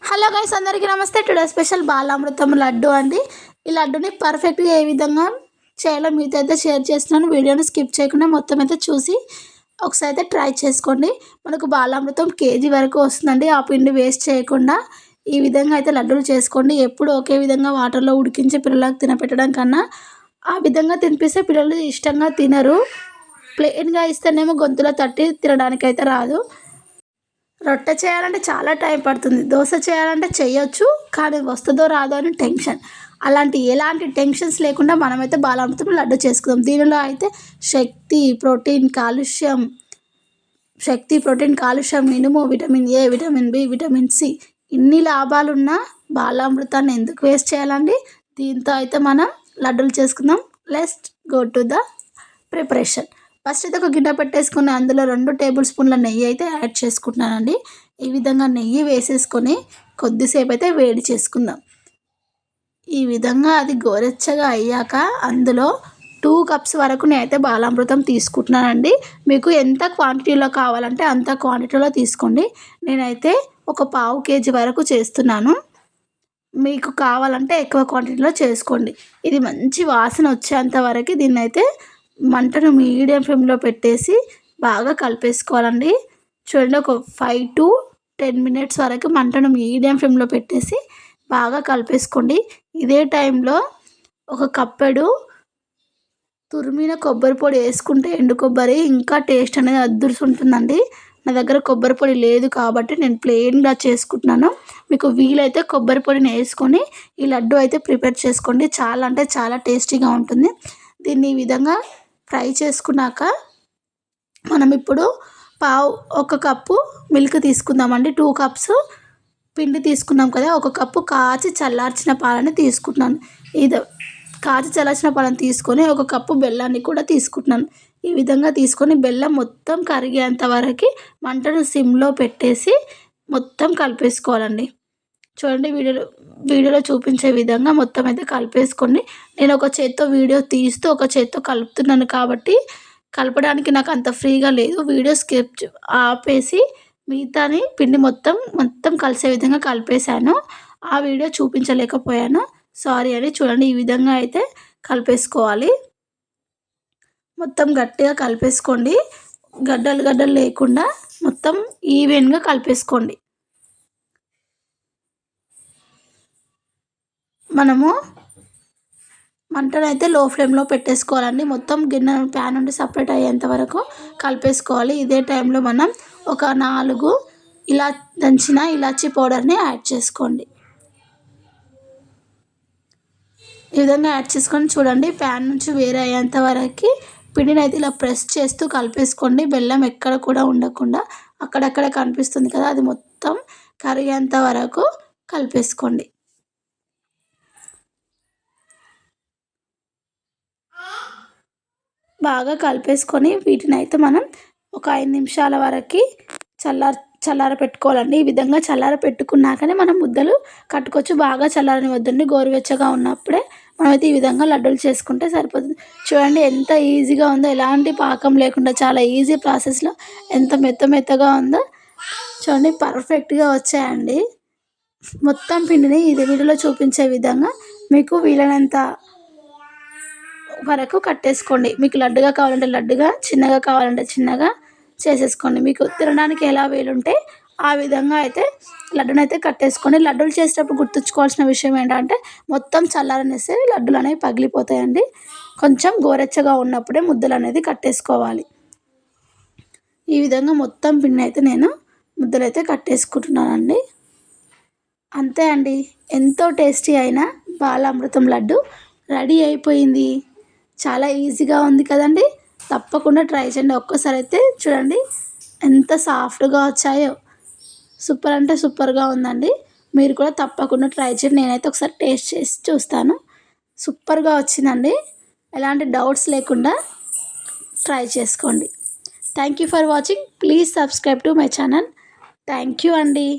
Hello guys, అందరికీ నమస్తే. Today special Balamrutham laddu అండి. ఈ లడ్డుని పర్ఫెక్ట్గా ఏ విధంగా చేయాలో మీతో అయితే షేర్ చేస్తున్నాను. వీడియోని స్కిప్ చేయకుండా మొత్తం అయితే చూసి ఒకసారి అయితే ట్రై చేసుకోండి. మనకు బాలామృతం కేజీ వరకు వస్తుందండి. ఆ పిండి వేస్ట్ చేయకుండా ఈ విధంగా అయితే లడ్డూలు చేసుకోండి. ఎప్పుడు ఒకే విధంగా వాటర్లో ఉడికించి పిల్లలకు తినపెట్టడం కన్నా ఆ విధంగా తినిపిస్తే పిల్లలు ఇష్టంగా తినరు. ప్లెయిన్గా ఇస్తేనేమో గొంతులో తట్టి తినడానికైతే రాదు. రొట్టె చేయాలంటే చాలా టైం పడుతుంది. దోశ చేయాలంటే చేయొచ్చు, కానీ వస్తుందో రాదో అని టెన్షన్. ఎలాంటి టెన్షన్స్ లేకుండా మనమైతే బాలామృతం లడ్డు చేసుకుందాం. దీనిలో అయితే శక్తి ప్రోటీన్ కాలుష్యం ఇనుము, vitamin A, vitamin B, vitamin C ఇన్ని లాభాలున్న బాలామృతాన్ని ఎందుకు వేస్ట్ చేయాలండి. దీంతో అయితే మనం లడ్డూలు చేసుకుందాం. Let's go to the preparation. First అయితే ఒక గిన్నె పెట్టేసుకుని అందులో 2 టేబుల్ స్పూన్ల నెయ్యి అయితే యాడ్ చేసుకుంటున్నానండి. ఈ విధంగా నెయ్యి వేసేసుకొని కొద్దిసేపు అయితే వేడి చేసుకుందాం. ఈ విధంగా అది గోరెచ్చగా అయ్యాక అందులో 2 కప్స్ వరకు నేనైతే బాలామృతం తీసుకుంటున్నానండి. మీకు ఎంత క్వాంటిటీలో కావాలంటే అంత క్వాంటిటీలో తీసుకోండి. నేనైతే ఒక పావు కేజీ వరకు చేస్తున్నాను. మీకు కావాలంటే ఎక్కువ క్వాంటిటీలో చేసుకోండి. ఇది మంచి వాసన వచ్చేంత వరకు దీన్నైతే మంటను మీడియం ఫ్లేమ్లో పెట్టేసి బాగా కలిపేసుకోవాలండి. చూడండి, ఒక 5 to 10 మినిట్స్ వరకు మంటను మీడియం ఫ్లేమ్లో పెట్టేసి బాగా కలిపేసుకోండి. ఇదే టైంలో ఒక కప్పెడు తురిమిన కొబ్బరి పొడి వేసుకుంటే ఎండు కొబ్బరి ఇంకా టేస్ట్ అనేది అద్దుర్స్ ఉంటుందండి. నా దగ్గర కొబ్బరి పొడి లేదు కాబట్టి నేను ప్లెయిన్గా చేసుకుంటున్నాను. మీకు వీలైతే కొబ్బరి పొడిని వేసుకొని ఈ లడ్డు అయితే ప్రిపేర్ చేసుకోండి. చాలా అంటే చాలా టేస్టీగా ఉంటుంది. దీన్ని ఈ విధంగా ఫ్రై చేసుకున్నాక మనం ఇప్పుడు ఒక కప్పు మిల్క్ తీసుకుందామండి. 2 కప్స్ పిండి తీసుకున్నాం కదా, ఒక కప్పు కాచి చల్లార్చిన పాలని తీసుకుంటున్నాను. ఇది కాచి చల్లార్చిన పాలను తీసుకొని ఒక కప్పు బెల్లాన్ని కూడా తీసుకుంటున్నాను. ఈ విధంగా తీసుకొని బెల్లం మొత్తం కరిగేంత వరకు మంటను సిమ్లో పెట్టేసి మొత్తం కలిపేసుకోవాలండి. చూడండి, వీడియోలో చూపించే విధంగా మొత్తం అయితే కలిపేసుకోండి. నేను ఒక చేత్తో వీడియో తీస్తూ ఒక చేత్తో కలుపుతున్నాను కాబట్టి కలపడానికి నాకు అంత ఫ్రీగా లేదు. వీడియో స్కిప్ ఆపేసి మిగతాని పిండి మొత్తం కలిసే విధంగా కలిపేశాను. ఆ వీడియో చూపించలేకపోయాను, సారీ అని. చూడండి, ఈ విధంగా అయితే కలిపేసుకోవాలి. మొత్తం గట్టిగా కలిపేసుకోండి. గడ్డలు లేకుండా మొత్తం ఈవెన్గా కలిపేసుకోండి. మనము మంటనైతే లో ఫ్లేమ్లో పెట్టేసుకోవాలండి. మొత్తం ప్యాన్ నుండి సపరేట్ అయ్యేంత వరకు కలిపేసుకోవాలి. ఇదే టైంలో మనం ఒక 4 దంచిన ఇలాచీ పౌడర్ని యాడ్ చేసుకోండి. ఈ విధంగా యాడ్ చేసుకొని చూడండి, ప్యాన్ నుంచి వేరే అయ్యేంత వరకు పిండిని అయితే ఇలా ప్రెస్ చేస్తూ కలిపేసుకోండి. బెల్లం ఎక్కడ కూడా ఉండకుండా అక్కడక్కడ కనిపిస్తుంది కదా, అది మొత్తం కరిగేంత వరకు కలిపేసుకోండి. బాగా కలిపేసుకొని వీటిని అయితే మనం ఒక 5 నిమిషాల వరకు చల్లార పెట్టుకోవాలండి. ఈ విధంగా చల్లార పెట్టుకున్నాకనే మనం ముద్దలు కట్టుకోవచ్చు. బాగా చల్లారని వద్దండి, గోరువెచ్చగా ఉన్నప్పుడే మనమైతే ఈ విధంగా లడ్డూలు చేసుకుంటే సరిపోతుంది. చూడండి ఎంత ఈజీగా ఉందో, ఎలాంటి పాకం లేకుండా చాలా ఈజీ ప్రాసెస్లో ఎంత మెత్తగా ఉందో చూడండి. పర్ఫెక్ట్గా వచ్చాయండి. మొత్తం పిండిని ఇది వీడియోలో చూపించే విధంగా మీకు వీలైనంత వరకు కట్టేసుకోండి. మీకు లడ్డుగా కావాలంటే లడ్డుగా, చిన్నగా కావాలంటే చిన్నగా చేసేసుకోండి. మీకు తినడానికి ఎలా వీలుంటే ఆ విధంగా అయితే లడ్డును అయితే కట్టేసుకోండి. లడ్డూలు చేసేటప్పుడు గుర్తుంచుకోవాల్సిన విషయం ఏంటంటే మొత్తం చల్లారనేస్తే లడ్డులు అనేవి పగిలిపోతాయండి. కొంచెం గోరెచ్చగా ఉన్నప్పుడే ముద్దలు అనేది కట్టేసుకోవాలి. ఈ విధంగా మొత్తం పిండి అయితే నేను ముద్దలు అయితే కట్టేసుకుంటున్నానండి. అంతే అండి, ఎంతో టేస్టీ అయిన బాలామృతం లడ్డు రెడీ అయిపోయింది. చాలా ఈజీగా ఉంది కదండి. తప్పకుండా ట్రై చేయండి. ఒక్కసారి అయితే చూడండి ఎంత సాఫ్ట్గా వచ్చాయో. సూపర్ అంటే సూపర్గా ఉందండి. మీరు కూడా తప్పకుండా ట్రై చేయండి. నేనైతే ఒకసారి టేస్ట్ చేసి చూస్తాను. సూపర్గా వచ్చిందండి. ఎలాంటి డౌట్స్ లేకుండా ట్రై చేసుకోండి. Thank you for watching. Please subscribe to my channel. Thank you అండి.